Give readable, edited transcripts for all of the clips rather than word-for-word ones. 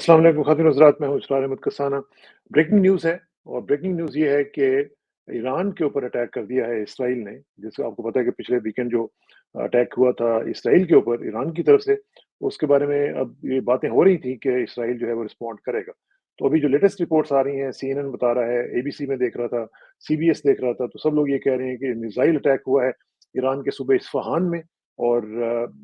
अस्सलाम वालेकुम ख़ातिन हज़रात, मैं हूँ इसरार अहमद कसाना। ब्रेकिंग न्यूज़ है और ब्रेकिंग न्यूज़ ये है कि ईरान के ऊपर अटैक कर दिया है इसराइल ने। जैसे आपको पता है कि पिछले वीकेंड जो अटैक हुआ था इसराइल के ऊपर ईरान की तरफ से, उसके बारे में अब ये बातें हो रही थी कि इसराइल जो है वो रिस्पॉन्ड करेगा। तो अभी जो लेटेस्ट रिपोर्ट्स आ रही हैं, सीएनएन बता रहा है, एबीसी में देख रहा था, सीबीएस देख रहा था, तो सब लोग ये कह रहे हैं कि मिसाइल अटैक हुआ है ईरान के सूबे इस्फ़हान में। और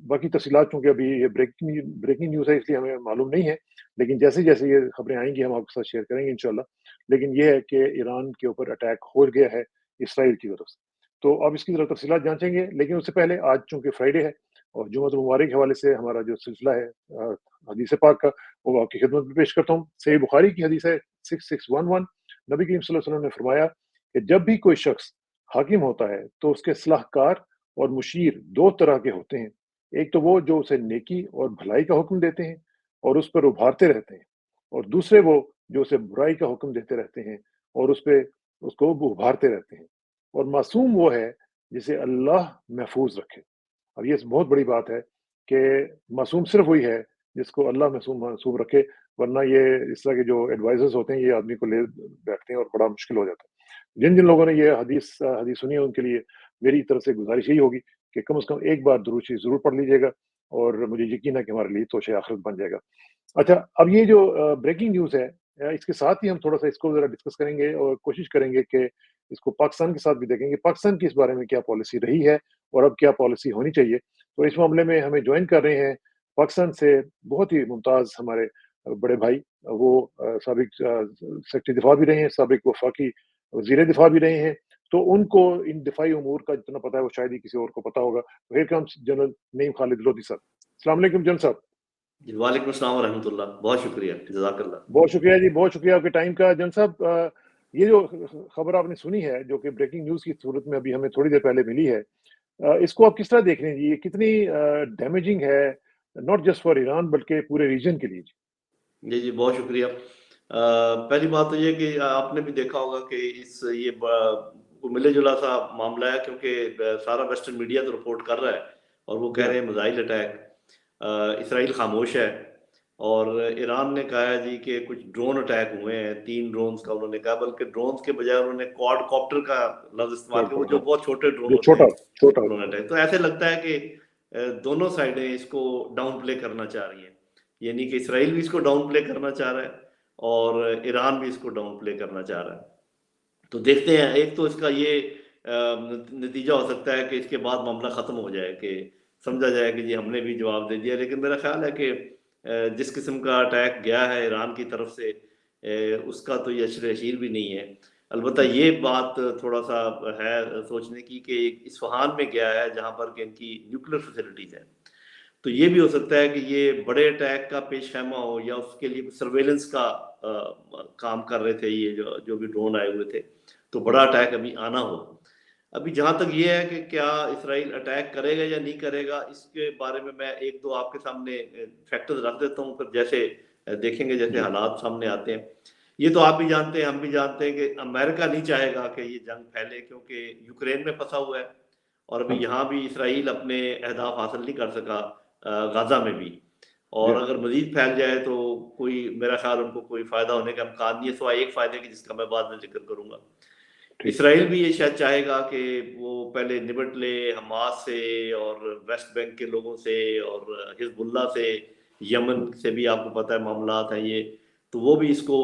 बाकी तफ़सीलात चूँकि अभी ये ब्रेकिंग न्यूज़ है, इसलिए हमें मालूम नहीं है। लेकिन जैसे-जैसे ये खबरें आएँगी हम आपके साथ शेयर करेंगे इंशाअल्लाह। लेकिन ये है कि ईरान के ऊपर अटैक हो गया है इसराइल की तरफ से। तो अब इसकी ज़रा तफ़सीलात जाँचेंगे, लेकिन उससे पहले आज चूँकि फ्राइडे है और जुम्मतुल मुबारक के हवाले से हमारा जो सिलसिला है हदीस पाक का, वो आपकी खिदमत में पेश करता हूँ। सहीह बुखारी की हदीस है 6611। नबी करीम सल्लल्लाहु अलैहि वसल्लम ने फरमाया कि जब भी कोई शख्स हाकिम होता है, तो उसके सलाहकार और मुशीर 2 तरह के होते हैं। एक तो वो जो उसे नेकी और भलाई का हुक्म देते हैं और उस पर उभारते रहते हैं, और दूसरे वो जो उसे बुराई का हुक्म देते रहते हैं और उसको वो उभारते रहते हैं। और मासूम वो है जिसे अल्लाह महफूज रखे। अब ये बहुत बड़ी बात है कि मासूम सिर्फ वही है जिसको अल्लाह मासूम रखे, वरना ये इस तरह के जो एडवाइजर्स होते हैं ये आदमी को ले बैठते हैं और बड़ा मुश्किल हो जाता है। जिन जिन लोगों ने ये हदीस सुनी है उनके लिए मेरी तरफ से गुजारिश यही होगी कि कम से कम एक बार दुरूद शरीफ ज़रूर पढ़ लीजिएगा, और मुझे यकीन है कि हमारे लिए तोशे आखिरत बन जाएगा। अच्छा, अब ये जो ब्रेकिंग न्यूज़ है, इसके साथ ही हम थोड़ा-सा इसको ज़रा डिस्कस करेंगे और कोशिश करेंगे कि इसको पाकिस्तान के साथ भी देखेंगे, पाकिस्तान की इस बारे में क्या पॉलिसी रही है और अब क्या पॉलिसी होनी चाहिए। तो इस मामले में हमें जॉइन कर रहे हैं पाकिस्तान से बहुत ही मुमताज़ हमारे बड़े भाई, वो साबिक सेक्रेटरी दिफ़ा भी रहे हैं, साबिक वफ़ाकी वज़ीर दिफ़ा भी रहे हैं। तो उनको इन दिफ़ाई उमूर का जितना पता है वो शायद ही किसी और को पता होगा। तो here comes general Naeem Khalid Lodhi साहब। अस्सलाम वालेकुम जनरल साहब। जी, वालेकुम अस्सलाम रहमतुल्लाह। बहुत शुक्रिया, जज़ाकल्लाह। बहुत शुक्रिया जी, बहुत शुक्रिया आपके टाइम का। जन साहब, ये जो खबर आपने सुनी है, जो कि ब्रेकिंग न्यूज़ की सूरत में अभी हमें थोड़ी देर पहले मिली है, इसको आप किस तरह देख रहे हैं जी? ये कितनी डैमेजिंग है, नॉट जस्ट फॉर ईरान बल्कि पूरे रीजन के लिए जी? जी, बहुत शुक्रिया। पहली बात तो ये कि आपने भी देखा होगा कि ये मिले-जुला सा मामला है, क्योंकि सारा वेस्टर्न मीडिया तो रिपोर्ट कर रहा है और वो कह रहे जनाब, हैं मिसाइल अटैक। इसराइल खामोश है और ईरान ने कहा है जी कि कुछ ड्रोन अटैक हुए हैं, 3 ड्रोन्स का उन्होंने कहा, बल्कि ड्रोन्स के बजाय उन्होंने क्वाडकॉप्टर का लफ्ज़ इस्तेमाल किया, वो हाँ, जो बहुत छोटे ड्रोन जो होते हैं, छोटा उन्होंने होता है। अटैक। तो ऐसे लगता है कि दोनों साइडें इसको डाउन प्ले करना चाह रही हैं। यानी कि इसराइल भी इसको डाउन प्ले करना चाह रहा है और ईरान भी इसको डाउन प्ले करना चाह रहा है। तो देखते हैं, एक तो इसका ये नतीजा हो सकता है कि इसके बाद मामला ख़त्म हो जाए, कि समझा जाए कि जी हमने भी जवाब दे दिया। लेकिन मेरा ख़्याल है कि जिस किस्म का अटैक गया है ईरान की तरफ से, उसका तो ये अशर अशीर भी नहीं है। अलबत्ता ये बात थोड़ा-सा है सोचने की कि इस्फ़हान में गया है, जहाँ पर कि इनकी न्यूक्लियर फैसिलिटीज़ हैं। तो ये भी हो सकता है कि ये बड़े अटैक का पेश-ख़ैमा हो, या उसके लिए सर्वेलेंस का काम कर रहे थे ये जो भी ड्रोन आए हुए थे, तो बड़ा अटैक अभी आना हो। अभी जहाँ तक ये है कि क्या इसराइल अटैक करेगा या नहीं करेगा, इसके बारे में मैं 1-2 आपके सामने फैक्टर्स रख देता हूँ, फिर जैसे देखेंगे जैसे जी, हालात सामने आते हैं। ये तो आप भी जानते हैं, हम भी जानते हैं कि अमेरिका नहीं चाहेगा कि ये जंग फैले, क्योंकि यूक्रेन में फँसा हुआ है और अभी हाँ, यहाँ भी इसराइल अपने अहदाफ हासिल नहीं कर सका, गाज़ा में भी। और जी, अगर मज़ीद फैल जाए तो कोई, मेरा ख़्याल उनको कोई फ़ायदा होने का इम्कान नहीं है, सिवाय एक फ़ायदे के जिसका मैं बाद में ज़िक्र करूँगा। ठीक, इसराइल भी ये शायद चाहेगा कि वो पहले निपट ले हमास से और वेस्ट बैंक के लोगों से और हिज़्बुल्लाह से, यमन हुँ, से भी आपको पता है मामलात हैं ये। तो वो भी इसको,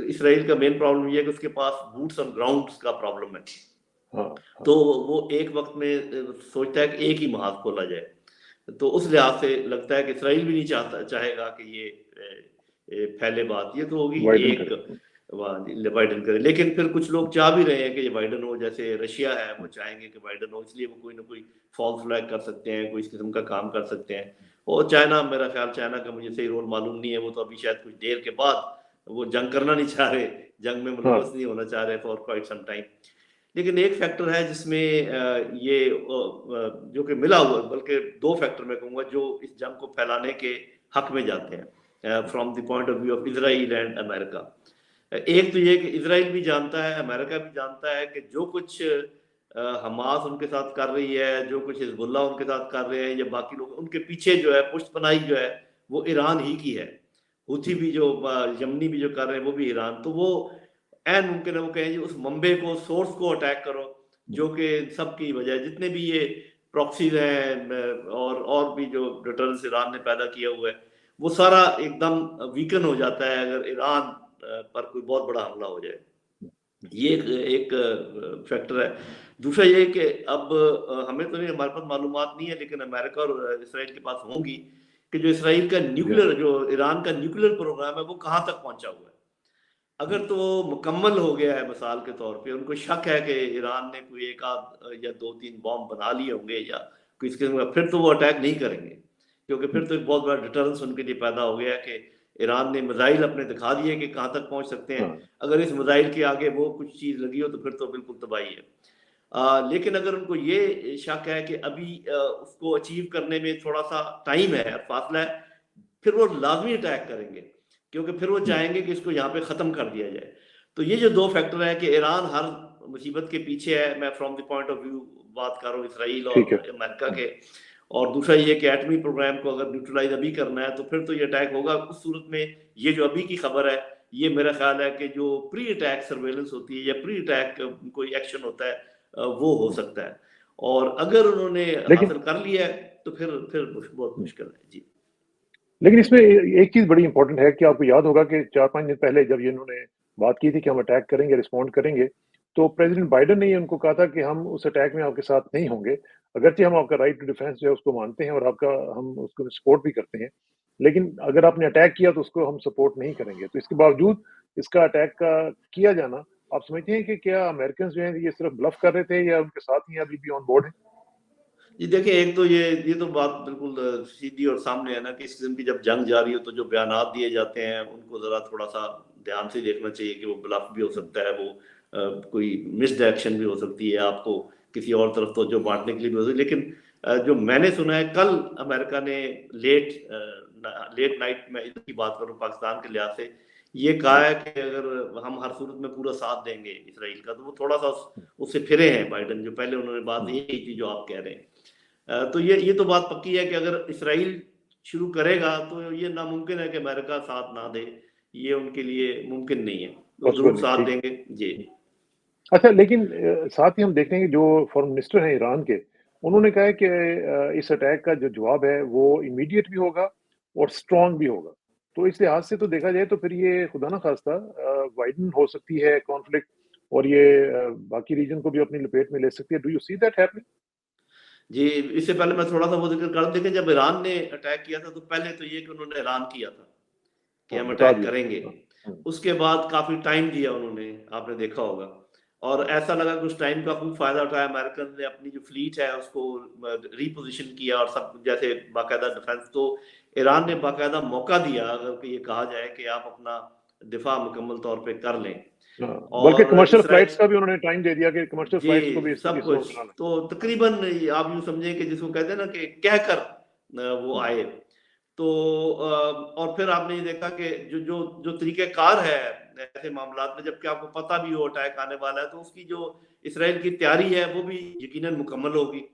इसराइल का मेन प्रॉब्लम ये है कि उसके पास बूट्स ऑन ग्राउंड्स का प्रॉब्लम है। हाँ, हाँ, तो वो एक वक़्त में सोचता है कि एक ही महाज़ खोला जाए। तो उस लिहाज से लगता है कि इसराइल भी नहीं चाहेगा कि ये फैले बात। ये तो होगी वाइडन एक, करे। बाइडेन करे। लेकिन फिर कुछ लोग चाह भी रहे हैं कि ये बाइडेन हो, जैसे रशिया है, वो चाहेंगे कि बाइडेन हो, इसलिए वो कोई ना कोई फॉल्स फ्लैग कर सकते हैं, कोई इस किस्म का काम कर सकते हैं। और चाइना, मेरा ख्याल चाइना का मुझे सही रोल मालूम नहीं है, वो तो अभी शायद कुछ देर के बाद, वो जंग करना नहीं चाह रहे, जंग में हाँ, मुलव्वस नहीं होना चाह रहे फॉर क्वाइट सम टाइम। लेकिन एक फैक्टर है जिसमें ये जो कि मिला हुआ, बल्कि 2 फैक्टर मैं कहूँगा जो इस जंग को फैलाने के हक में जाते हैं, from the point of view of Israel and America. एक तो ये कि इज़राइल भी जानता है, अमेरिका भी जानता है कि जो कुछ हमास उनके साथ कर रही है, जो कुछ हिज़्बुल्लाह उनके साथ कर रहे हैं, या बाकी लोग, उनके पीछे जो है पुष्टपनाही जो है, वो ईरान ही की है। हुथी भी जो यमनी भी जो कर रहे हैं वो भी ईरान, तो वो ऐन मुमकिन है वो कहें जी उस मंबे को, सोर्स को अटैक करो, जो कि सबकी वजह है। जितने भी ये प्रॉक्सीज हैं और भी जो डिटरेंस ईरान ने पैदा किया हुआ है, वो सारा एकदम वीकन हो जाता है अगर ईरान पर कोई बहुत बड़ा हमला हो जाए। ये एक फैक्टर है। दूसरा ये कि अब हमें तो नहीं, हमारे पास मालूमात नहीं है, लेकिन अमेरिका और इसराइल के पास होंगी कि जो इसराइल का न्यूक्लियर, जो ईरान का न्यूक्लियर प्रोग्राम है वो कहाँ तक पहुंचा हुआ है। अगर तो मुकम्मल हो गया है, मिसाल के तौर पे उनको शक है कि ईरान ने कोई एक आध या 2-3 बॉम्ब बना लिए होंगे या कोई इस किस्म का, फिर तो वो अटैक नहीं करेंगे, क्योंकि फिर तो एक बहुत बड़ा डिटरेंस उनके लिए पैदा हो गया है कि ईरान ने मिसाइल अपने दिखा दिए कि कहाँ तक पहुंच सकते हैं। अगर इस मिसाइल के आगे वो कुछ चीज़ लगी हो तो फिर तो बिल्कुल तबाही है। लेकिन अगर उनको ये शक है कि अभी उसको अचीव करने में थोड़ा सा टाइम है, फासला है, फिर वो लाजमी अटैक करेंगे, क्योंकि फिर वो चाहेंगे कि इसको यहाँ पे ख़त्म कर दिया जाए। तो ये जो 2 फैक्टर है कि ईरान हर मुसीबत के पीछे है, मैं from the point of view बात कर रहा हूँ इसराइल और अमेरिका के, और दूसरा ये कि एटमी प्रोग्राम को अगर न्यूट्रलाइज अभी करना है तो फिर तो ये अटैक होगा। उस सूरत में ये जो अभी की खबर है, ये मेरा ख्याल है कि जो प्री अटैक सर्वेलेंस होती है या प्री अटैक कोई एक्शन होता है, वो हो सकता है, और अगर उन्होंने हासिल कर लिया है तो फिर बहुत मुश्किल है जी। लेकिन इसमें एक चीज बड़ी इंपॉर्टेंट है कि आपको याद होगा कि 4-5 दिन पहले जब ये इन्होंने बात की थी कि हम अटैक करेंगे, रिस्पॉन्ड करेंगे, तो प्रेसिडेंट बाइडेन ने उनको कहा था कि हम उस अटैक में आपके साथ नहीं होंगे, अगरचे हम आपका राइट टू डिफेंस जो है उसको मानते हैं और आपका हम उसको सपोर्ट भी करते हैं, लेकिन अगर आपने अटैक किया तो उसको हम सपोर्ट नहीं करेंगे। तो इसके बावजूद इसका अटैक का किया जाना, आप समझते हैं कि क्या अमेरिकन जो है ये सिर्फ ब्लफ कर रहे थे या उनके साथ ही अभी भी ऑन बोर्ड है? जी देखिए, एक तो ये तो बात बिल्कुल सीधी और सामने है ना कि इस किस्म की जब जंग जारी हो तो जो बयानात दिए जाते हैं उनको ज़रा थोड़ा-सा ध्यान से देखना चाहिए कि वो ब्लफ भी हो सकता है, वो कोई मिस्ड एक्शन भी हो सकती है, आपको किसी और तरफ तवज्जो बाँटने के लिए भी हो सकती है। लेकिन जो मैंने सुना है, कल अमेरिका ने लेट नाइट में इनकी बात करूँ पाकिस्तान के लिहाज से, ये कहा है कि अगर हम हर सूरत में पूरा साथ देंगे इसराइल का, तो वो थोड़ा-सा उससे फिरे हैं बाइडेन, जो पहले उन्होंने बात यही की जो आप कह रहे हैं। तो ये तो बात पक्की है कि अगर इसराइल शुरू करेगा तो ये नामुमकिन है कि अमेरिका साथ ना दे, ये उनके लिए मुमकिन नहीं है, वो ज़रूर साथ देंगे जी। अच्छा, लेकिन साथ ही हम देखते हैं कि जो फॉरेन मिनिस्टर हैं ईरान के, उन्होंने कहा है कि इस अटैक का जो जवाब है वो इमीडिएट भी होगा और स्ट्रॉन्ग भी होगा। तो इस लिहाज से तो देखा जाए तो फिर ये खुदा ना खास्ता वाइडन हो सकती है कॉन्फ्लिक्ट और ये बाकी रीजन को भी अपनी लपेट में ले सकती है। Do you see that happening? जी, इससे पहले मैं थोड़ा-सा वो ज़िक्र कर दूँ, देखिए जब ईरान ने अटैक किया था तो पहले तो ये कि उन्होंने ऐलान किया था कि हम बता अटैक दिया। करेंगे। हुँ, उसके बाद काफ़ी टाइम दिया उन्होंने, आपने देखा होगा, और ऐसा लगा कि उस टाइम का खूब फ़ायदा उठाया अमेरिकन ने, अपनी जो फ्लीट है उसको रीपोज़िशन किया और सब जैसे बाकायदा डिफेंस, तो ईरान ने बाकायदा मौका दिया अगर कि ये कहा जाए कि आप अपना दिफा मुकम्मल तौर पे कर लें। हाँ, बल्कि और कमर्शियल फ्लाइट्स इसराइल का भी उन्होंने टाइम दे दिया कि कमर्शियल फ्लाइट्स को भी जी, सब इस कुछ। वक़्त बना लें। तो तकरीबन आप यूँ समझें कि जिसको कहते हैं ना कि कहकर वो आए। तो और फिर आपने ये देखा कि जो तरीक़ेकार है ऐसे मामलात में, जबकि आपको पता भी हो अटैक आने वाला है, तो उसकी जो इसराइल की तैयारी है वो भी यकीनन मुकम्मल होगी,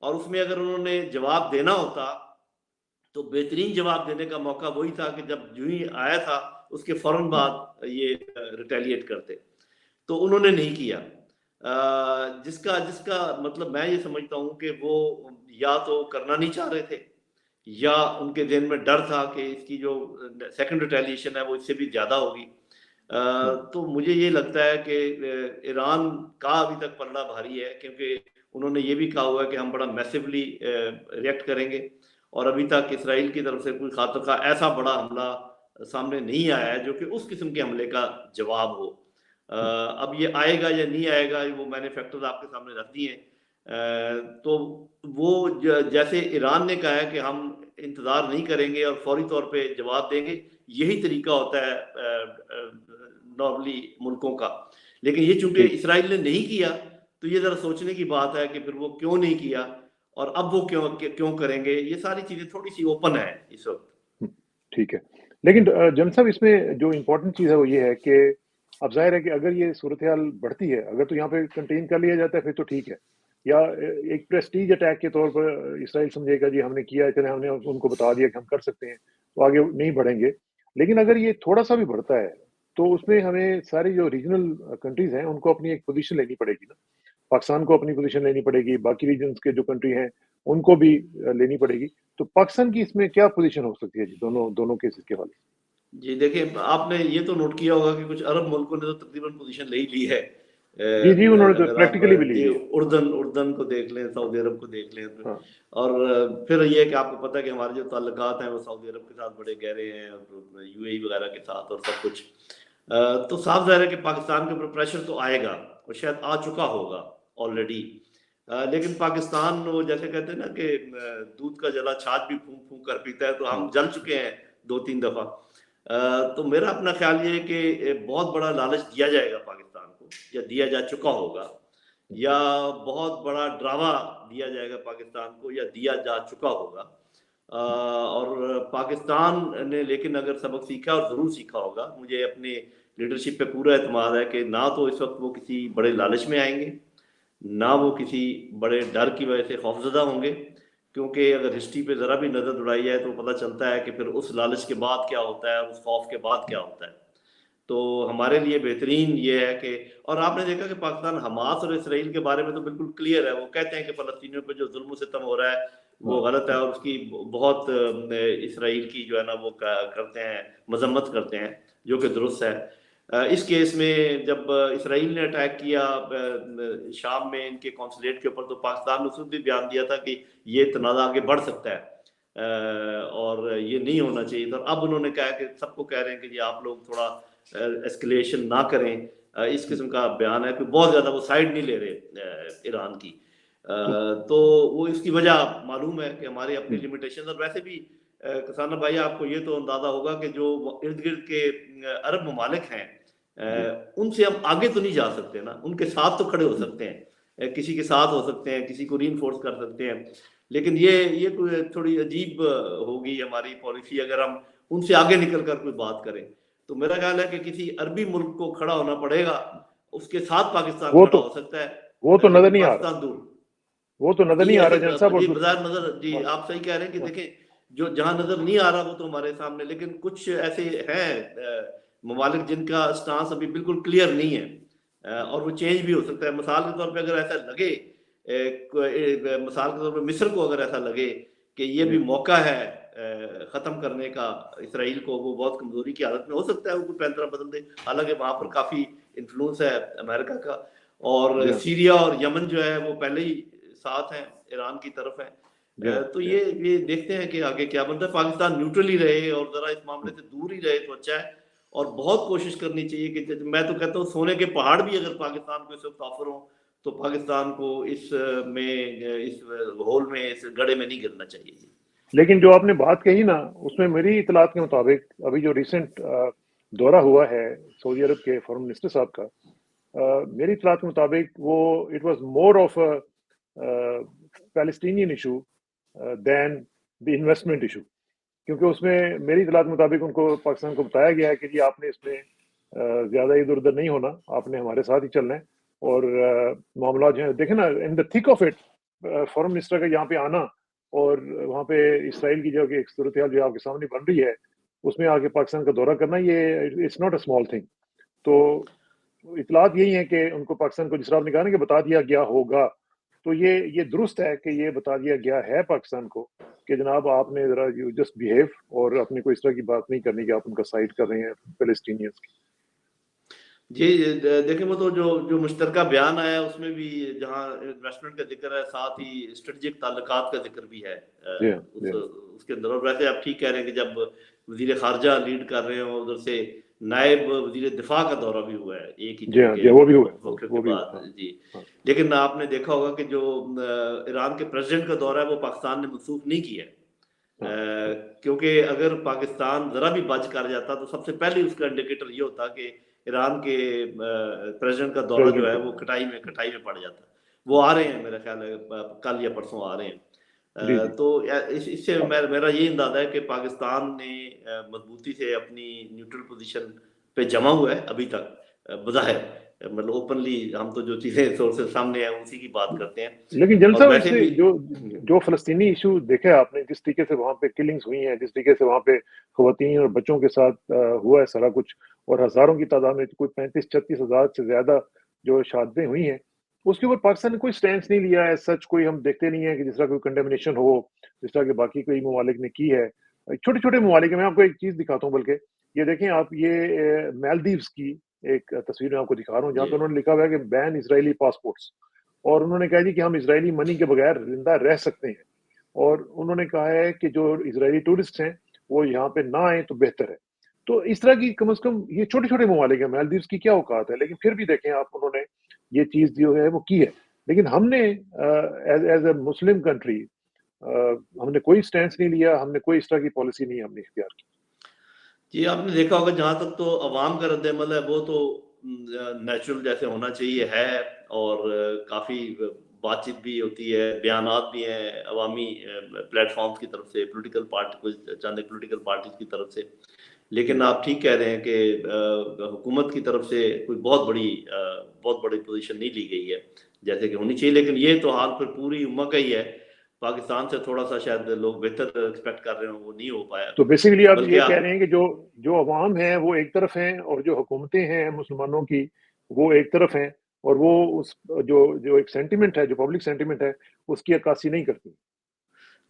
और उसमें अगर उन्होंने जवाब देना होता तो बेहतरीन जवाब देने का मौका वही था कि जब यूँ ही आया था उसके फ़ौरन बाद ये रिटेलिएट करते। तो उन्होंने नहीं किया। जिसका जिसका मतलब मैं ये समझता हूँ कि वो या तो करना नहीं चाह रहे थे, या उनके ज़हन में डर था कि इसकी जो सेकंड रिटेलिएशन है वो इससे भी ज़्यादा होगी। तो मुझे ये लगता है कि ईरान का अभी तक पलड़ा भारी है, क्योंकि उन्होंने ये भी कहा हुआ है कि हम बड़ा मैसिवली रिएक्ट करेंगे, और अभी तक इसराइल की तरफ से कोई खातिर ऐसा बड़ा हमला सामने नहीं आया है जो कि उस किस्म के हमले का जवाब हो। अब ये आएगा या नहीं आएगा, वो मैंने फैक्टर्स आपके सामने रख दिए हैं। तो वो जैसे ईरान ने कहा है कि हम इंतज़ार नहीं करेंगे और फौरी तौर पे जवाब देंगे, यही तरीका होता है नॉर्मली मुल्कों का। लेकिन ये चूँकि इसराइल ने नहीं किया, तो ये ज़रा सोचने की बात है कि फिर वो क्यों नहीं किया और अब वो क्यों करेंगे। ये सारी चीज़ें थोड़ी-सी ओपन है इस वक़्त। ठीक है। लेकिन जन साहब इसमें जो इम्पोर्टेंट चीज़ है वो ये है कि अब ज़ाहिर है कि अगर ये सूरत-ए-हाल बढ़ती है, अगर तो यहाँ पे कंटेन कर लिया जाता है फिर तो ठीक है। या एक प्रेस्टीज अटैक के तौर पर इसराइल समझेगा जी हमने किया है, चलें हमने उनको बता दिया कि हम कर सकते हैं, तो आगे नहीं बढ़ेंगे। لیکن اگر یہ تھوڑا سا بھی بڑھتا ہے تو اس میں ہمیں ساری جو ریجنل کنٹریز ہیں ان کو اپنی ایک پوزیشن لینی پڑے گی نا. پاکستان کو اپنی پوزیشن لینی پڑے گی, باقی ریجنز کے جو کنٹری ہیں ان کو بھی لینی پڑے گی. تو پاکستان کی اس میں کیا پوزیشن ہو سکتی ہے جی دونوں کیسز کے حوالے سے؟ جی دیکھیں, آپ نے یہ تو نوٹ کیا ہوگا کہ کچھ عرب ملکوں نے تو تقریباً پوزیشن لے ہی لی ہے. جی جی انہوں نے تو اگر آپ پریکٹیکلی بھی لی جی ہے. اردن کو دیکھ لیں, سعودی عرب کو دیکھ لیں, ہاں اور پھر یہ کہ آپ کو پتہ ہے کہ ہمارے جو تعلقات ہیں وہ سعودی عرب کے ساتھ بڑے گہرے ہیں, اور یو اے ای وغیرہ کے ساتھ اور سب کچھ. تو صاف ظاہر ہے کہ پاکستان کے اوپر پریشر تو آئے گا, اور شاید آ چکا ہوگا آلریڈی. لیکن پاکستان وہ جیسے کہتے ہیں نا کہ دودھ کا جلا چھاچ بھی پھونک پھونک کر پیتا ہے, تو ہم جل چکے ہیں 2-3 دفعہ. تو میرا اپنا خیال یہ ہے کہ بہت بڑا لالچ دیا جائے گا پاکستان کو, یا دیا جا چکا ہوگا, یا بہت بڑا ڈراوا دیا جائے گا پاکستان کو, یا دیا جا چکا ہوگا. اور پاکستان نے لیکن اگر سبق سیکھا, اور ضرور سیکھا ہوگا, مجھے اپنے لیڈرشپ پہ پورا اعتماد ہے کہ نہ تو اس وقت وہ کسی بڑے لالچ میں آئیں گے, نہ وہ کسی بڑے ڈر کی وجہ سے خوفزدہ ہوں گے. کیونکہ اگر ہسٹری پہ ذرا بھی نظر دوڑائی جائے تو پتہ چلتا ہے کہ پھر اس لالچ کے بعد کیا ہوتا ہے, اس خوف کے بعد کیا ہوتا ہے. تو ہمارے لیے بہترین یہ ہے کہ, اور آپ نے دیکھا کہ پاکستان حماس اور اسرائیل کے بارے میں تو بالکل کلیئر ہے. وہ کہتے ہیں کہ فلسطینیوں پہ جو ظلم و ستم ہو رہا ہے وہ غلط ہے, اور اس کی بہت اسرائیل کی جو ہے نا وہ کرتے ہیں, مذمت کرتے ہیں, جو کہ درست ہے. اس کیس میں جب اسرائیل نے اٹیک کیا شام میں ان کے قونصلیٹ کے اوپر, تو پاکستان نے اس وقت بھی بیان دیا تھا کہ یہ تنازع آگے بڑھ سکتا ہے اور یہ نہیں ہونا چاہیے تھا. اب انہوں نے کہا کہ سب کو کہہ رہے ہیں کہ جی آپ لوگ تھوڑا ایسکلیشن نہ کریں. اس قسم کا بیان ہے کہ بہت زیادہ وہ سائڈ نہیں لے رہے ایران کی. تو وہ اس کی وجہ معلوم ہے کہ ہماری اپنی لمیٹیشن, اور ویسے بھی کسانہ بھائی آپ کو یہ تو اندازہ ہوگا کہ جو ارد گرد کے عرب ممالک ہیں ان سے ہم آگے تو نہیں جا سکتے نا, ان کے ساتھ تو کھڑے ہو سکتے ہیں, کسی کے ساتھ ہو سکتے ہیں, کسی کو ری انفورس کر سکتے ہیں. لیکن یہ کوئی تھوڑی عجیب ہوگی ہماری پالیسی اگر ہم ان سے آگے نکل کر کوئی بات کریں. تو میرا خیال ہے کہ کسی عربی ملک کو کھڑا ہونا پڑے گا, اس کے ساتھ پاکستان کھڑا ہو سکتا ہے, وہ تو نظر لیکن نہیں آ رہا, پاکستان دور. وہ تو نظر جی نہیں آ رہا ایسے جان صاحب. جی بظاہر نظر, جی آپ صحیح کہہ رہے ہیں کہ دیکھیں جو جہاں نظر نہیں آ رہا وہ تو ہمارے سامنے, لیکن کچھ ایسے ہیں ممالک جن کا سٹانس ابھی بالکل کلیئر نہیں ہے, اور وہ چینج بھی ہو سکتا ہے. مثال کے طور پہ اگر ایسا لگے, مثال کے طور پہ مصر کو اگر ایسا لگے کہ یہ بھی موقع ہے ختم کرنے کا اسرائیل کو, وہ بہت کمزوری کی حالت میں ہو سکتا ہے وہ کوئی پینترا بدل دے, حالانکہ وہاں پر کافی انفلوئنس ہے امریکہ کا. اور سیریا اور یمن جو ہے وہ پہلے ہی ساتھ ہیں, ایران کی طرف ہیں. تو یہ دیکھتے ہیں کہ آگے کیا بنتا ہے. پاکستان نیوٹرل ہی رہے اور ذرا اس معاملے سے دور ہی رہے تو اچھا ہے, اور بہت کوشش کرنی چاہیے کہ میں تو کہتا ہوں سونے کے پہاڑ بھی اگر پاکستان کو اس وقت آفر ہوں تو پاکستان کو اس ہول میں, اس گڑھے میں نہیں گرنا چاہیے. جی لیکن جو آپ نے بات کہی نا, اس میں میری اطلاعات کے مطابق ابھی جو ریسنٹ دورہ ہوا ہے سعودی عرب کے فارن منسٹر صاحب کا, میری اطلاعات کے مطابق وہ it was more of Palestinian issue than the investment issue. کیونکہ اس میں میری اطلاعات کے مطابق ان کو پاکستان کو بتایا گیا ہے کہ جی آپ نے اس میں زیادہ ادھر ادھر نہیں ہونا, آپ نے ہمارے ساتھ ہی چلنا ہے. اور معاملات جو ہیں دیکھیں نا, ان دا تھک آف اٹ فارن منسٹر کا یہاں پہ آنا, اور وہاں پہ اسرائیل کی جو کہ ایک صورتحال جو آپ کے سامنے بن رہی ہے اس میں آگے پاکستان کا دورہ کرنا, یہ it's not a small thing. تو اطلاعات یہی ہیں کہ ان کو پاکستان کو جس طرح آپ نے کہا نا کہ بتا دیا گیا ہوگا, تو یہ درست ہے کہ یہ بتا دیا گیا ہے پاکستان کو کہ جناب آپ نے ذرا یو جسٹ بیہیو, اور اپنے کو اس طرح کی بات نہیں کرنی کہ آپ ان کا سائڈ کر رہے ہیں فلسطینیز کی. جی دیکھیں وہ تو جو مشترکہ بیان آیا اس میں بھی جہاں انویسٹمنٹ کا ذکر ہے, ساتھ ہی اسٹریٹجک تعلقات کا ذکر بھی ہے اس کے اندر. اور ویسے آپ ٹھیک کہہ رہے ہیں کہ جب وزیر خارجہ لیڈ کر رہے ہوں, ادھر سے نائب وزیر دفاع کا دورہ بھی ہوا ہے ایک ہی دن کے وقفے کے بعد. جی لیکن آپ نے دیکھا ہوگا کہ جو ایران کے پریزیڈنٹ کا دورہ ہے وہ پاکستان نے منسوخ نہیں کیا ہے, کیونکہ اگر پاکستان ذرا بھی بچ کر جاتا تو سب سے پہلے اس کا انڈیکیٹر یہ ہوتا کہ ایران کے پریزیڈنٹ کا دورہ جو ہے وہ کٹائی میں پڑ جاتا. وہ آ رہے ہیں میرا خیال ہے کل یا پرسوں آ رہے ہیں. تو اس سے میرا یہ اندازہ ہے کہ پاکستان نے مضبوطی سے اپنی نیوٹرل پوزیشن پہ جمع ہوا ہے ابھی تک بظاہر, मतलब ओपनली हम तो जो चीजें सोर्सेज सामने है उसी की बात करते हैं। लेकिन जनरल और साहब वैसे इससे भी जो फलस्तीनी इशू देखे आपने, जिस तरीके से वहाँ पे किलिंग्स हुई हैं, जिस तरीके से वहाँ पे खवातीन और बच्चों के साथ हुआ है सारा कुछ, और हजारों की तादाद में कोई 35-36 हजार से ज्यादा जो शहादतें हुई हैं, उसके ऊपर पाकिस्तान ने कोई स्टैंड नहीं लिया है। सच कोई हम देखते नहीं है कि जिस तरह कोई कंडेमिनेशन हो, जिस तरह के बाकी कई ममालिक ने की है। छोटे छोटे ममालिक है, मैं आपको एक चीज दिखाता हूँ, बल्कि ये देखें आप, ये मालदीव्स की एक तस्वीर मैं आपको दिखा रहा हूँ, जहाँ जी पे उन्होंने लिखा हुआ है कि बैन इसराइली पासपोर्ट्स, और उन्होंने कहा जी कि हम इजरायली मनी के बगैर जिंदा रह सकते हैं, और उन्होंने कहा है कि जो इजरायली टूरिस्ट हैं वो यहाँ पे ना आए तो बेहतर है। तो इस तरह की कम से कम ये छोटे छोटे ममालिक हैं, मालदीव्स की क्या औकात है, लेकिन फिर भी देखें आप, उन्होंने ये चीज जो है वो की है। लेकिन हमने as as a Muslim country हमने कोई स्टैंड नहीं लिया, हमने कोई इस तरह की पॉलिसी नहीं हमने इख्तियार की। जी, आपने देखा होगा जहाँ तक तो अवाम का रद्द-ए-अमल है वो तो नेचुरल जैसे होना चाहिए है, और काफ़ी बातचीत भी होती है, बयानात भी हैं अवामी प्लेटफ़ॉर्म्स की तरफ से, पॉलिटिकल पार्टी कुछ चंद पॉलिटिकल पार्टीज़ की तरफ से। लेकिन आप ठीक कह रहे हैं कि हुकूमत की तरफ से कोई बहुत बड़ी पोजीशन नहीं ली गई है, जैसे कि होनी चाहिए। लेकिन ये तो हाल फिर पूरी उम्मा का ही है। पाकिस्तान से थोड़ा-सा शायद लोग बेहतर एक्सपेक्ट कर रहे हो, वो नहीं हो पाया। तो बेसिकली आप बल्कि ये कह आप रहे हैं कि जो जो अवाम है वो एक तरफ हैं, और जो हुकूमतें हैं मुसलमानों की वो एक तरफ हैं, और वो उस जो जो एक सेंटिमेंट है, जो पब्लिक सेंटिमेंट है, उसकी अक्कासी नहीं करती।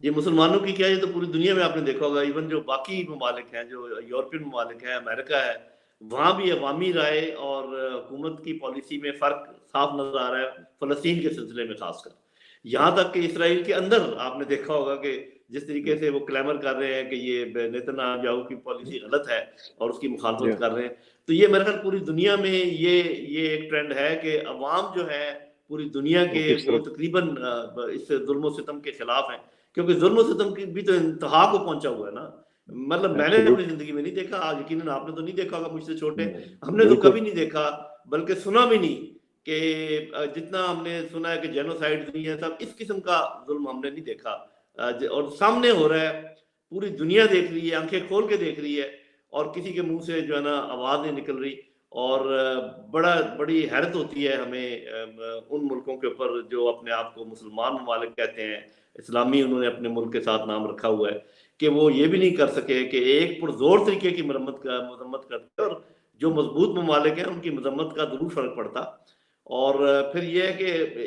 ये मुसलमानों की क्या, ये तो पूरी दुनिया में आपने देखा होगा। इवन जो बाकी ममालिक हैं, जो यूरोपियन ममालिक हैं, अमेरिका है, वहाँ भी अवामी राय और हुकूमत की पॉलिसी में फ़र्क साफ नज़र आ रहा है, फ़लस्तीन के सिलसिले में ख़ासकर। यहाँ तक कि इसराइल के अंदर आपने देखा होगा कि जिस तरीके से वो क्लैमर कर रहे हैं कि ये नेतन्याहू की पॉलिसी गलत है और उसकी मुखालफत Yeah. कर रहे हैं। तो ये मेरे ख्याल पूरी दुनिया में ये एक ट्रेंड है कि अवाम जो है पूरी दुनिया वो के किस वो तरफ? तकरीबन इस जुल्म-ओ-सितम के खिलाफ हैं। क्योंकि जुल्म-ओ-सितम की भी तो इंतहा को पहुँचा हुआ है ना। मतलब मैंने अपनी एब्सोल्यूट। ज़िंदगी में नहीं देखा, यकीनन आपने तो नहीं देखा होगा मुझसे छोटे, नहीं, हमने तो बिल्कुल। कभी नहीं देखा, बल्कि सुना भी नहीं कि जितना हमने सुना है कि जेनोसाइड हुई है, सब इस किस्म का जुल्म हमने नहीं देखा। और सामने हो रहा है, पूरी दुनिया देख रही है, आँखें खोल के देख रही है, और किसी के मुँह से जो है ना आवाज़ नहीं निकल रही। और बड़ी हैरत होती है हमें उन मुल्कों के ऊपर जो अपने आप को मुसलमान ममालिक कहते हैं, इस्लामी उन्होंने अपने मुल्क के साथ नाम रखा हुआ है, कि वो ये भी नहीं कर सके कि एक पुरज़ोर तरीके की मरम्मत करते, और जो मजबूत ममालिक हैं उनकी मजम्मत का ज़रूर फ़र्क पड़ता। और फिर ये है कि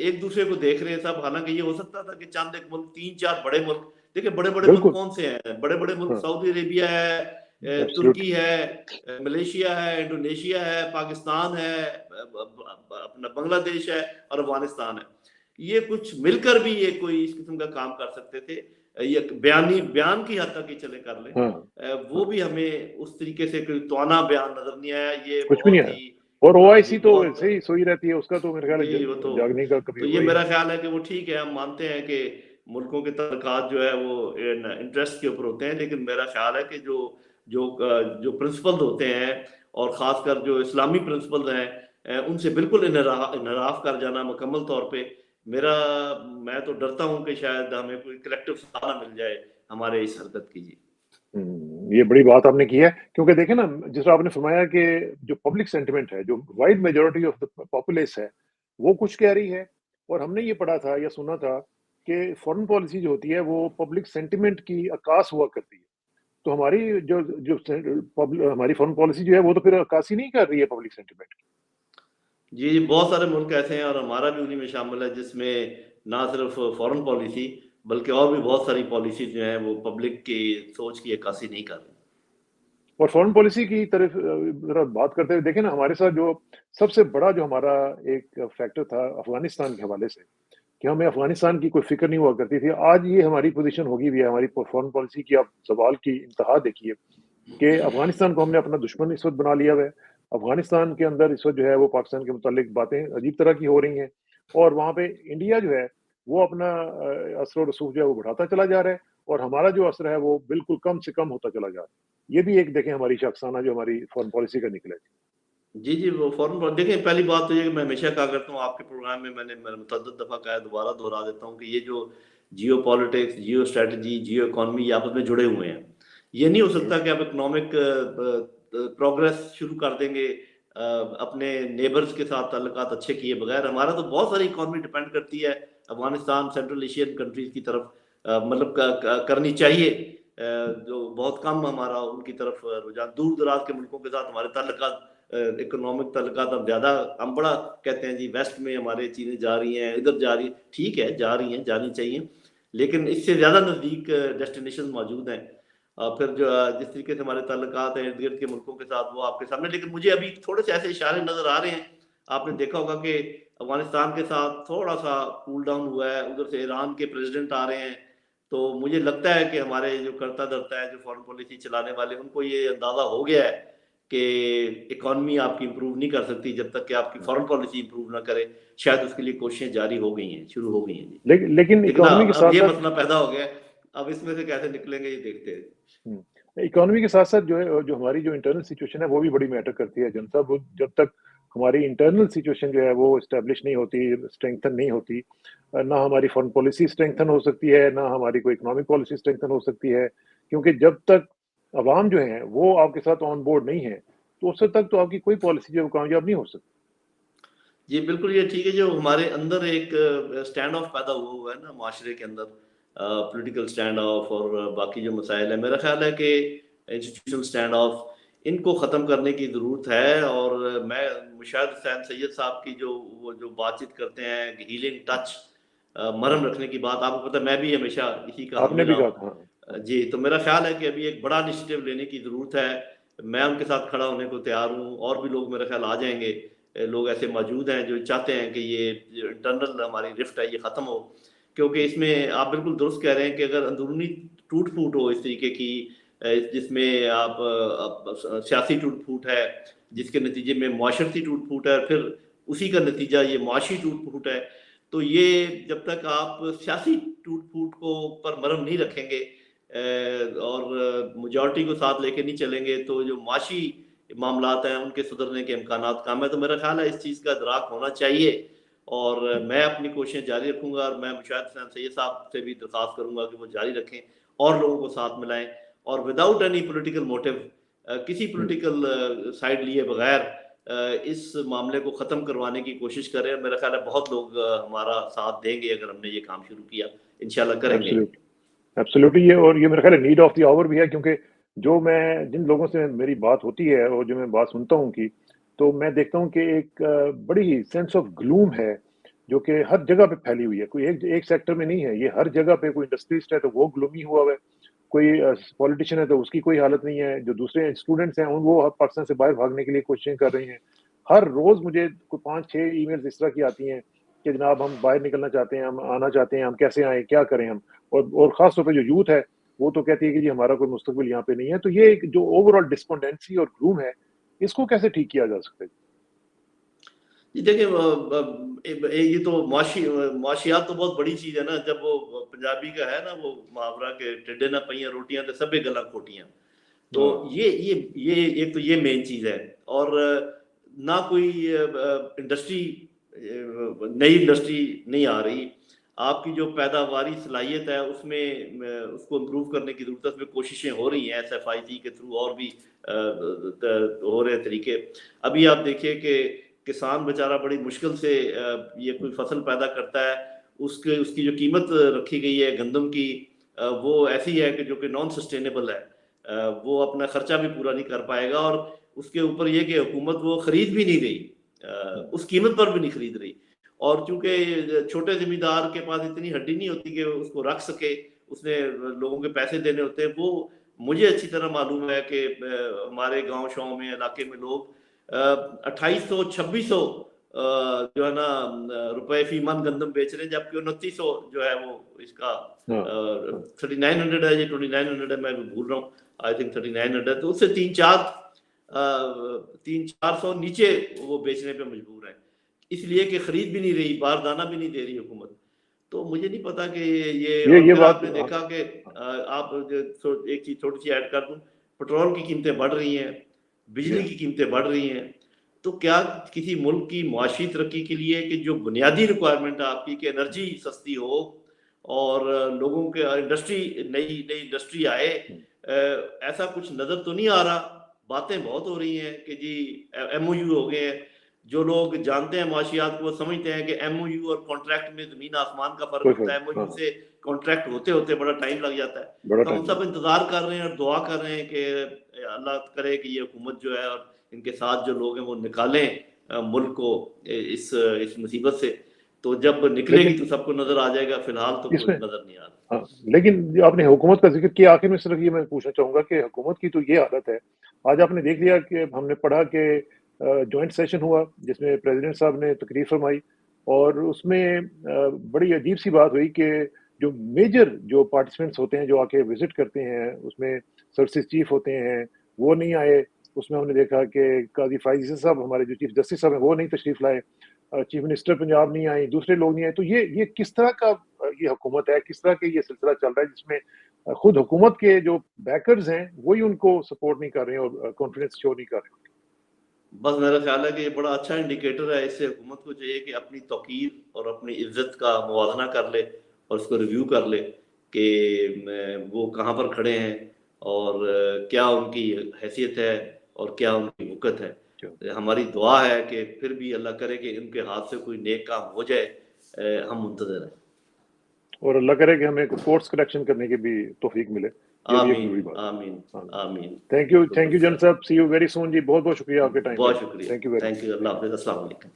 एक दूसरे को देख रहे हैं सब। हालांकि ये हो सकता था कि चंद एक मुल्क, 3-4 बड़े मुल्क, देखिए बड़े बड़े मुल्क बिल्कुल। कौन से हैं, बड़े बड़े मुल्क हाँ, सऊदी अरेबिया है, एब्सोल्यूट। तुर्की है, मलेशिया है, इंडोनेशिया है, पाकिस्तान है, अपना बांग्लादेश है, और अफगानिस्तान है। ये कुछ मिलकर भी ये कोई इस किस्म का काम कर सकते थे। ये बयान की हद तक ही चले कर लें, हाँ, वो हाँ, भी हमें उस तरीके से कोई तौना बयान नजर नहीं आया। ये कुछ भी नहीं बहुत आया। ही और जी ओआईसी तो बहुत ऐसे ही सोई रहती है, उसका तो मेरे ख्याल है जी वो जागने का कभी तो ये हुआ ही मेरा नहीं। ख्याल है कि वो ठीक है, हम मानते हैं कि मुल्कों के तल्लुकात जो है वो इंटरेस्ट के ऊपर होते हैं, लेकिन मेरा ख्याल है कि जो प्रिंसिपल्स होते हैं, और ख़ासकर जो इस्लामी प्रिंसिपल्स हैं, उनसे बिल्कुल इनहराफ कर जाना मुकम्मल तौर पे। मेरा मैं तो डरता हूँ कि शायद हमें कोई कलेक्टिव सहारा मिल जाए हमारे इस हरकत की। जी ये बड़ी बात आपने की है, क्योंकि देखें ना, जिस तरह आपने फरमाया कि जो पब्लिक सेंटिमेंट है, जो wide majority of the populace है, वो कुछ कह रही है, और हमने ये पढ़ा था या सुना था कि फॉरेन पॉलिसी जो होती है वो पब्लिक सेंटिमेंट की अक्कास हुआ करती है। तो हमारी जो जो हमारी फॉरेन पॉलिसी जो है वो तो फिर अक्कासी नहीं कर रही है पब्लिक सेंटिमेंट की। जी, बहुत सारे मुल्क ऐसे हैं, और हमारा भी उन्हीं में शामिल है, जिसमें ना सिर्फ फॉरेन पॉलिसी बल्कि और भी बहुत सारी पॉलिसी जो हैं वो पब्लिक की सोच की अक्कासी नहीं कर रही। और फॉरेन पॉलिसी की तरफ जरा बात करते हुए देखें ना, हमारे साथ जो सबसे बड़ा जो हमारा एक फैक्टर था अफगानिस्तान के हवाले से, कि हमें अफगानिस्तान की कोई फिक्र नहीं हुआ करती थी, आज ये हमारी पोजीशन होगी भी है। हमारी फॉरेन पॉलिसी की आप सवाल की इंतहा देखिए कि अफगानिस्तान को हमने अपना दुश्मन इस वक्त बना लिया है। अफगानिस्तान के अंदर इस वक्त जो है वो पाकिस्तान के मुतालिक बातें अजीब तरह की हो रही हैं, और वहाँ पे इंडिया जो है वो अपना असर और रसूख जो है वो बढ़ाता चला जा रहा है, और हमारा जो असर है वो बिल्कुल कम से कम होता चला जा रहा है। ये भी एक देखें हमारी शख्साना जो हमारी फॉरेन पॉलिसी का निकला है। जी, जी, वो फ़ौरन देखिए, पहली बात तो ये कि मैं हमेशा कहा करता हूँ आपके प्रोग्राम में, मैंने मुतअद्दिद दफ़ा कहा है, दोबारा दोहरा देता हूँ कि ये जो जियोपॉलिटिक्स, जियो स्ट्रैटेजी, जियो इकोनॉमी, ये आपस में जुड़े हुए हैं। ये नहीं हो सकता कि आप इकोनॉमिक प्रोग्रेस शुरू कर देंगे اپنے نیبرز کے ساتھ تعلقات اچھے کیے بغیر. ہمارا تو بہت ساری اکانومی ڈپینڈ کرتی ہے افغانستان سینٹرل ایشین کنٹریز کی طرف, مطلب کرنی چاہیے, جو بہت کم ہمارا ان کی طرف رجحان. دور دراز کے ملکوں کے ساتھ ہمارے تعلقات, اکنامک تعلقات اب زیادہ, ہم بڑا کہتے ہیں جی ویسٹ میں ہمارے چیزیں جا رہی ہیں, ادھر جا رہی ہیں, ٹھیک ہے جا رہی ہیں, جانی چاہیے, لیکن اس سے زیادہ نزدیک ڈیسٹینیشن موجود ہیں. پھر جو جس طریقے سے ہمارے تعلقات ہیں ارد گرد کے ملکوں کے ساتھ وہ آپ کے سامنے. لیکن مجھے ابھی تھوڑے سے ایسے اشارے نظر آ رہے ہیں. آپ نے دیکھا ہوگا کہ افغانستان کے ساتھ تھوڑا سا کول ڈاؤن ہوا ہے, ادھر سے ایران کے پریزیڈنٹ آ رہے ہیں. تو مجھے لگتا ہے کہ ہمارے جو کرتا دھرتا ہے, جو فارن پالیسی چلانے والے, ان کو یہ اندازہ ہو گیا ہے کہ اکانومی آپ کی امپروو نہیں کر سکتی جب تک کہ آپ کی فارن پالیسی امپروو نہ کرے. شاید اس کے لیے کوششیں جاری ہو گئی ہیں, شروع ہو گئی ہیں جی. لیکن اکانومی کے اب ساتھ یہ ساتھ مسئلہ پیدا ہو گیا, اب اس میں سے کیسے نکلیں گے یہ دیکھتے ہیں. اکانومی کے ساتھ ساتھ جو ہے, جو ہماری جو انٹرنل سچویشن ہے وہ بھی بڑی میٹر کرتی ہے. جن صاحب, جب تک ہماری انٹرنل سچویشن جو ہے وہ اسٹیبلش نہیں ہوتی, اسٹرینگتھن نہیں ہوتی, نہ ہماری فارن پالیسی اسٹرینگتھن ہو سکتی ہے, نہ ہماری کوئی اکنامک پالیسی اسٹرینگتھن ہو سکتی ہے. کیونکہ جب تک عوام جو ہیں وہ آپ کے ساتھ آن بورڈ نہیں ہے تو اس تک تو آپ کی کوئی پالیسی جو کامیاب نہیں ہو سکتی. جی بالکل یہ ٹھیک ہے. جو ہمارے اندر ایک اسٹینڈ آف پیدا ہوا ہے نا معاشرے کے اندر, پولیٹیکل اسٹینڈ آف اور باقی جو مسائل ہیں, میرا خیال ہے کہ انسٹیٹیوشنل اسٹینڈ آف ان کو ختم کرنے کی ضرورت ہے. اور میں مشاہد حسین سید صاحب کی جو بات چیت کرتے ہیں ہیلنگ ٹچ, مرہم رکھنے کی بات, آپ کو پتہ ہے میں بھی ہمیشہ اسی کا آپ نے حامل بھی کہا ہوں تھا. جی. تو میرا خیال ہے کہ ابھی ایک بڑا انیشیٹو لینے کی ضرورت ہے. میں ان کے ساتھ کھڑا ہونے کو تیار ہوں, اور بھی لوگ میرا خیال آ جائیں گے. لوگ ایسے موجود ہیں جو چاہتے ہیں کہ یہ جو انٹرنل ہماری رفٹ ہے یہ ختم ہو. کیونکہ اس میں آپ بالکل درست کہہ رہے ہیں کہ اگر اندرونی ٹوٹ پھوٹ ہو اس طریقے کی, جس میں آپ سیاسی ٹوٹ پھوٹ ہے, جس کے نتیجے میں معاشرتی ٹوٹ پھوٹ ہے, پھر اسی کا نتیجہ یہ معاشی ٹوٹ پھوٹ ہے, تو یہ جب تک آپ سیاسی ٹوٹ پھوٹ کو پر مرہم نہیں رکھیں گے اور میجورٹی کو ساتھ لے کے نہیں چلیں گے, تو جو معاشی معاملات ہیں ان کے سدھرنے کے امکانات کم ہیں. تو میرا خیال ہے اس چیز کا ادراک ہونا چاہیے, اور میں اپنی کوششیں جاری رکھوں گا. اور میں مشاہد حسین سید صاحب سے بھی درخواست کروں گا کہ وہ جاری رکھیں اور لوگوں کو ساتھ ملائیں, اور وداؤٹ اینی پولیٹیکل موٹیو, کسی پولیٹیکل سائڈ لیے بغیر اس معاملے کو ختم کروانے کی کوشش کریں. میرا خیال ہے بہت لوگ ہمارا ساتھ دیں گے اگر ہم نے یہ کام شروع کیا, انشاءاللہ کریں گے. ایبسلیوٹلی. یہ اور یہ میرا خیال ہے نیڈ آف دی آور بھی ہے, کیونکہ جو میں جن لوگوں سے میری بات ہوتی ہے اور جو میں بات سنتا ہوں کی, تو میں دیکھتا ہوں کہ ایک بڑی سینس آف گلوم ہے جو کہ ہر جگہ پہ پھیلی ہوئی ہے. کوئی ایک سیکٹر میں نہیں ہے, یہ ہر جگہ پہ. کوئی انڈسٹریسٹ ہے تو وہ گلومی ہوا ہوا ہے, کوئی پولیٹیشین ہے تو اس کی کوئی حالت نہیں ہے, جو دوسرے اسٹوڈنٹس ہیں وہ پاکستان سے باہر بھاگنے کے لیے کوششیں کر رہی ہیں. ہر روز مجھے کوئی 5-6 ای میلز اس طرح کی آتی ہیں کہ جناب ہم باہر نکلنا چاہتے ہیں, ہم آنا چاہتے ہیں, ہم کیسے آئیں, کیا کریں ہم. اور خاص طور پہ جو یوتھ ہے وہ تو کہتی ہے کہ جی ہمارا کوئی مستقبل یہاں پہ نہیں ہے. تو یہ ایک جو اوور آل ڈسپونڈنسی اور گلوم ہے, اس کو کیسے ٹھیک کیا جا سکتا ہے؟ جی دیکھیں, یہ تو معاشیات تو بہت بڑی چیز ہے نا. جب وہ پنجابی کا ہے نا وہ محاورہ کہ ٹھڈے نہ پئیاں روٹیاں تے سبے گلاں کھوٹیاں, تو یہ ایک تو یہ مین چیز ہے. اور نہ کوئی انڈسٹری, نئی انڈسٹری نہیں آ رہی. آپ کی جو پیداواری صلاحیت ہے اس میں اس کو امپروو کرنے کی ضرورت ہے. اس میں کوششیں ہو رہی ہیں SFIC کے تھرو, اور بھی ہو رہے طریقے. ابھی آپ دیکھیے کہ کسان بیچارہ بڑی مشکل سے یہ کوئی فصل پیدا کرتا ہے, اس کی جو قیمت رکھی گئی ہے گندم کی, وہ ایسی ہے کہ جو کہ نان سسٹینیبل ہے. وہ اپنا خرچہ بھی پورا نہیں کر پائے گا, اور اس کے اوپر یہ کہ حکومت وہ خرید بھی نہیں رہی, اس قیمت پر بھی نہیں خرید رہی. اور چونکہ چھوٹے زمیندار کے پاس اتنی ہڈی نہیں ہوتی کہ اس کو رکھ سکے, اس نے لوگوں کے پیسے دینے ہوتے ہیں. وہ مجھے اچھی طرح معلوم ہے کہ ہمارے گاؤں شاؤں میں علاقے میں لوگ 2800-2600 جو ہے نا روپے فی من گندم بیچ رہے ہیں, جبکہ 2900 جو ہے وہ اس کا 3900 ہے, یہ 2900 ہے, میں بھول رہا ہوں, آئی تھنک 3900. تو اس سے 300-400 نیچے وہ بیچنے پہ مجبور ہیں, اس لیے کہ خرید بھی نہیں رہی, باردانہ بھی نہیں دے رہی حکومت. تو مجھے نہیں پتا کہ یہ اور پھر آپ نے دیکھا کہ آپ ایک چیز تھوڑی سی ایڈ کر دوں, پیٹرول کی قیمتیں بڑھ رہی ہیں, بجلی کی قیمتیں بڑھ رہی ہیں. تو کیا کسی ملک کی معاشی ترقی کے لیے کہ جو بنیادی ریکوائرمنٹ ہے آپ کی کہ انرجی سستی ہو اور لوگوں کے انڈسٹری نئی انڈسٹری آئے, ایسا کچھ نظر تو نہیں آ رہا. باتیں بہت ہو رہی ہیں کہ جی MOU ہو گئے ہیں. جو لوگ جانتے ہیں معاشیات کو وہ سمجھتے ہیں کہ MOU اور کانٹریکٹ میں زمین آسمان کا فرق ہوتا ہے. MOU سے کانٹریکٹ ہوتے ہوتے بڑا ٹائم لگ جاتا ہے. ہم سب انتظار کر رہے ہیں اور دعا کر رہے ہیں کہ اللہ کرے کہ یہ حکومت جو ہے اور ان کے ساتھ جو لوگ ہیں وہ نکالیں ملک کو اس مصیبت سے. تو جب نکلے گی تو سب کو نظر آ جائے گا. فی الحال تو کوئی نظر نہیں آ رہا. لیکن آپ نے حکومت کا ذکر کیا, آخر میں صرف یہ میں پوچھنا چاہوں گا کہ حکومت کی تو یہ عادت ہے. آج آپ نے دیکھ لیا کہ ہم نے پڑھا کہ جوائنٹ سیشن ہوا جس میں پریزیڈنٹ صاحب نے تقریر فرمائی, اور اس میں بڑی عجیب سی بات ہوئی کہ جو میجر جو پارٹیسپینٹس ہوتے ہیں جو آ کے وزٹ کرتے ہیں, اس میں سروسز چیف ہوتے ہیں, وہ نہیں آئے. اس میں ہم نے دیکھا کہ قاضی فائز صاحب ہمارے جو چیف جسٹس صاحب ہیں وہ نہیں تشریف لائے, چیف منسٹر پنجاب نہیں آئے, دوسرے لوگ نہیں آئے. تو یہ کس طرح کا یہ حکومت ہے, کس طرح کے یہ سلسلہ چل رہا ہے جس میں خود حکومت کے جو بیکرز ہیں وہی ان کو سپورٹ نہیں کر رہے ہیں اور کانفیڈنس شو نہیں کر رہے ہیں. بس میرا خیال ہے کہ یہ بڑا اچھا انڈیکیٹر ہے. اس سے حکومت کو چاہیے کہ اپنی توقیر اور اپنی عزت کا موازنہ کر لے اور اس کو ریویو کر لے کہ وہ کہاں پر کھڑے ہیں اور کیا ان کی حیثیت ہے اور کیا ان کی وقت ہے. ہماری دعا ہے کہ پھر بھی اللہ کرے کہ ان کے ہاتھ سے کوئی نیک کام ہو جائے. ہم منتظر ہیں اور اللہ کرے کہ ہمیں کورس کلیکشن کرنے کی بھی توفیق ملے. آمین آمین آمین. تھینک یو جن صاحب, سی یو ویری سون جی. بہت بہت شکریہ آپ کے ٹائم. بہت شکریہ. Thank you. اللہ حافظ. السلام علیکم.